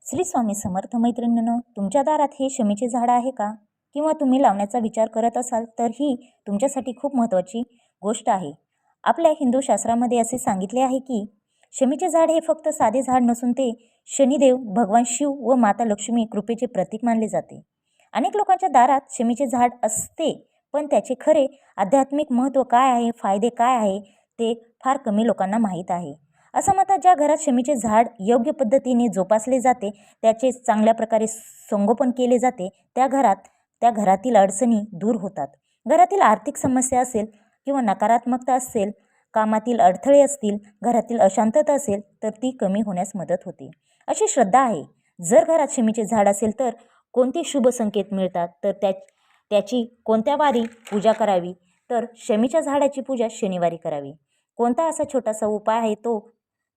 श्री स्वामी समर्थ मैत्रिणींनो, तुमच्या दारात हे शमीचे झाड आहे का? किंवा तुम्ही लावण्याचा विचार करत असाल तर ही तुमच्यासाठी खूप महत्त्वाची गोष्ट आहे. आपल्या हिंदू शास्त्रामध्ये असे सांगितले आहे की शमीचे झाड हे फक्त साधे झाड नसून ते शनिदेव, भगवान शिव व माता लक्ष्मी कृपेचे प्रतीक मानले जाते. अनेक लोकांच्या दारात शमीचे झाड असते, पण त्याचे खरे आध्यात्मिक महत्त्व काय आहे, फायदे काय आहे ते फार कमी लोकांना माहीत आहे. असं म्हणतात, ज्या घरात शमीचे झाड योग्य पद्धतीने जोपासले जाते, त्याचे चांगल्या प्रकारे संगोपन केले जाते, त्या घरातील अडचणी दूर होतात. घरातील आर्थिक समस्या असेल किंवा नकारात्मकता असेल, कामातील अडथळे असतील, घरातील अशांतता असेल तर ती कमी होण्यास मदत होते, अशी श्रद्धा आहे. जर घरात शमीचे झाड असेल तर कोणते शुभ संकेत मिळतात, तर त्याची कोणत्या वारी पूजा करावी? तर शमीच्या झाडाची पूजा शनिवारी करावी. कोणता असा छोटासा उपाय आहे तो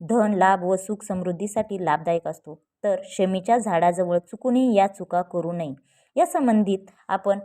धन, लाभ व सुख समृद्धीसाठी लाभदायक असतो? तर शमीच्या झाडाजवळ चुकूनही या चुका करू नये. या संबंधित आपण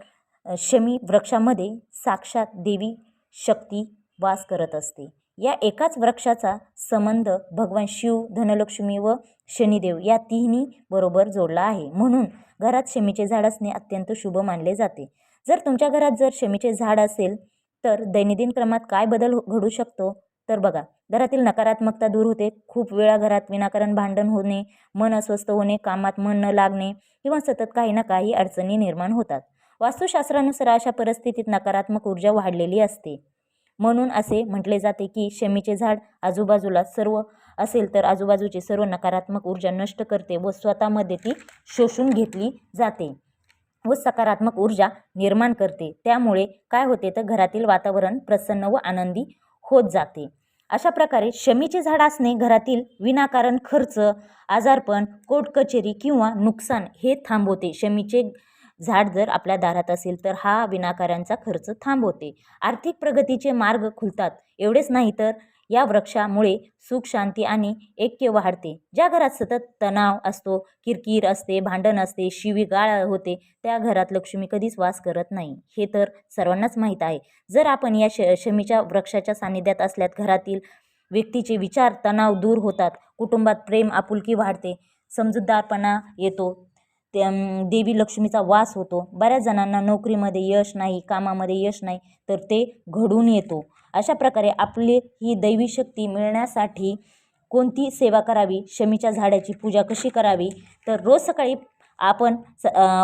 शमी वृक्षामध्ये साक्षात देवी शक्ती वास करत असते. या एकाच वृक्षाचा संबंध भगवान शिव, धनलक्ष्मी व शनिदेव या तिन्ही बरोबर जोडला आहे. म्हणून घरात शमीचे झाड असणे अत्यंत शुभ मानले जाते. जर तुमच्या घरात जर शमीचे झाड असेल तर दैनंदिन क्रमात काय बदल घडू शकतो? तर बघा, घरातील नकारात्मकता दूर होते. खूप वेळा घरात विनाकारण भांडण होणे, मन अस्वस्थ होणे, कामात मन न लागणे किंवा सतत काही ना काही अडचणी निर्माण होतात. वास्तुशास्त्रानुसार अशा परिस्थितीत नकारात्मक ऊर्जा वाढलेली असते. म्हणून असे म्हटले जाते की शमीचे झाड आजूबाजूला सर्व असेल तर आजूबाजूची सर्व नकारात्मक ऊर्जा नष्ट करते व स्वतःमध्ये ती शोषून घेतली जाते व सकारात्मक ऊर्जा निर्माण करते. त्यामुळे काय होते तर घरातील वातावरण प्रसन्न व आनंदी होत जाते. अशा प्रकारे शमीचे झाड असणे घरातील विनाकारण खर्च, आजारपण, कोर्ट कचेरी किंवा नुकसान हे थांबवते. शमीचे झाड जर आपल्या दारात असेल तर हा विनाकारांचा खर्च थांबवते. आर्थिक प्रगतीचे मार्ग खुलतात. एवढेच नाही तर या वृक्षामुळे सुख, शांती आणि ऐक्य वाढते. ज्या घरात सतत तणाव असतो, किरकिर असते, भांडण असते, शिवीगाळ होते, त्या घरात लक्ष्मी कधीच वास करत नाही, हे तर सर्वांनाच माहीत आहे. जर आपण या शमीच्या वृक्षाच्या सानिध्यात असल्यास घरातील व्यक्तीचे विचार, तणाव दूर होतात, कुटुंबात प्रेम, आपुलकी वाढते, समजूतदारपणा येतो, देवी लक्ष्मीचा वास होतो. बऱ्याच जणांना नोकरीमध्ये यश नाही, कामामध्ये यश नाही, तर ते घडून येतो. अशा प्रकारे आपली ही दैवी शक्ती मिळण्यासाठी कोणती सेवा करावी, शमीच्या झाडाची पूजा कशी करावी? तर रोज सकाळी आपण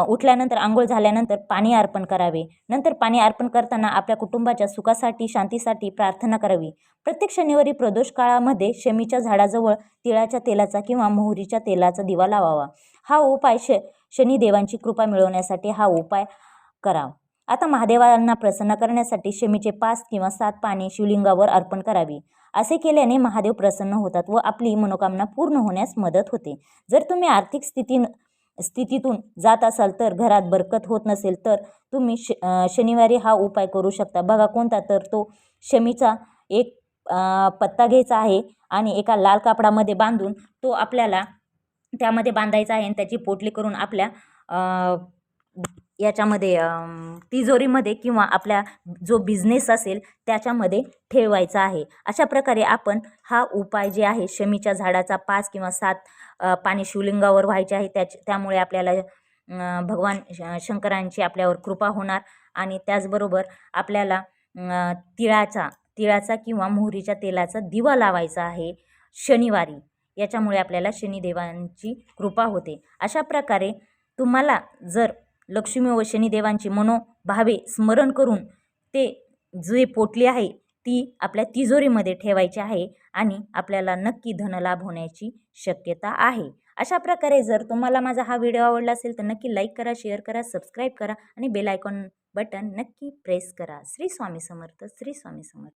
उठल्यानंतर, आंघोळ झाल्यानंतर पाणी अर्पण करावे. नंतर पाणी अर्पण करताना आपल्या कुटुंबाच्या सुखासाठी, शांतीसाठी प्रार्थना करावी. प्रत्येक शनिवारी प्रदोष काळामध्ये शमीच्या झाडाजवळ तिळाच्या तेलाचा किंवा मोहरीच्या तेलाचा दिवा लावावा. हा उपाय शनिदेवांची कृपा मिळवण्यासाठी हा उपाय करा. आता महादेवांना प्रसन्न करण्यासाठी शमीचे 5 किंवा 7 पाने शिवलिंगावर अर्पण करावी. असे केल्याने महादेव प्रसन्न होतात व आपली मनोकामना पूर्ण होण्यास मदत होते. जर तुम्ही आर्थिक स्थितीतून जात असाल तर घरात बरकत होत नसेल तर तुम्ही शनिवारी हा उपाय करू शकता. बघा कोणता? तर तो शमीचा एक पत्ता घ्यायचा आहे आणि एका लाल कापडामध्ये बांधून तो आपल्याला त्यामध्ये बांधायचा आहे आणि त्याची पोटली करून आपल्या याच्यामध्ये तिजोरीमध्ये किंवा आपल्या जो बिझनेस असेल त्याच्यामध्ये ठेवायचा आहे. अशा प्रकारे आपण हा उपाय जे आहे शमीच्या झाडाचा 5 किंवा 7 पाने शिवलिंगावर व्हायचे आहे. त्यामुळे आपल्याला भगवान शंकरांची आपल्यावर कृपा होणार आणि त्याचबरोबर आपल्याला तिळाचा किंवा मोहरीच्या तेलाचा दिवा लावायचा आहे शनिवारी. याच्यामुळे आपल्याला शनिदेवांची कृपा होते. अशा प्रकारे तुम्हाला जर लक्ष्मी व शनिदेवांची मनोभावे स्मरण करून ते जे पोटली आहे ती आपल्या तिजोरीमध्ये ठेवायची आहे आणि आपल्याला नक्की धनलाभ होण्याची शक्यता आहे. अशा प्रकारे जर तुम्हाला माझा हा व्हिडिओ आवडला असेल तर नक्की लाईक करा, शेअर करा, सबस्क्राईब करा आणि बेल आयकॉन बटन नक्की प्रेस करा. श्री स्वामी समर्थ. श्री स्वामी समर्थ.